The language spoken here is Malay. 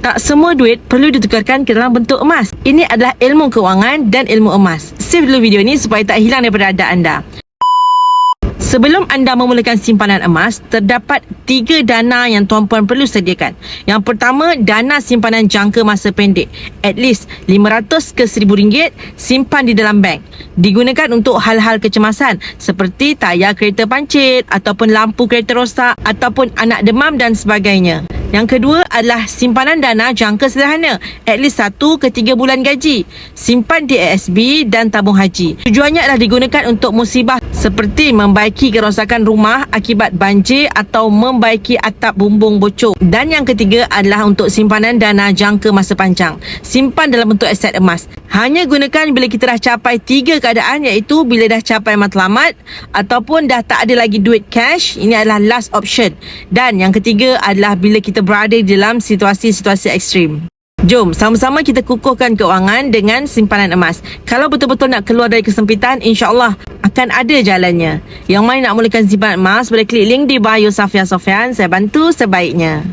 Tak semua duit perlu ditukarkan ke dalam bentuk emas. Ini adalah ilmu kewangan dan ilmu emas. Save dulu video ni supaya tak hilang daripada adab anda. Sebelum anda memulakan simpanan emas, terdapat 3 dana yang tuan-puan perlu sediakan. Yang pertama, dana simpanan jangka masa pendek. At least 500 ke RM1,000 simpan di dalam bank. Digunakan untuk hal-hal kecemasan seperti tayar kereta pancit ataupun lampu kereta rosak ataupun anak demam dan sebagainya. Yang kedua adalah simpanan dana jangka sederhana. At least 1 ke 3 bulan gaji. Simpan di ASB dan tabung haji. Tujuannya adalah digunakan untuk musibah seperti membaiki kerosakan rumah akibat banjir atau membaiki atap bumbung bocor. Dan yang ketiga adalah untuk simpanan dana jangka masa panjang. Simpan dalam bentuk aset emas. Hanya gunakan bila kita dah capai 3 keadaan, iaitu bila dah capai matlamat ataupun dah tak ada lagi duit cash. Ini adalah last option. Dan yang ketiga adalah bila kita berada di dalam situasi-situasi ekstrim. Jom sama-sama kita kukuhkan keuangan dengan simpanan emas. Kalau betul-betul nak keluar dari kesempitan, insya-Allah akan ada jalannya. Yang mana nak mulakan simpanan emas, boleh klik link di bio Safia Sophian. Saya bantu sebaiknya.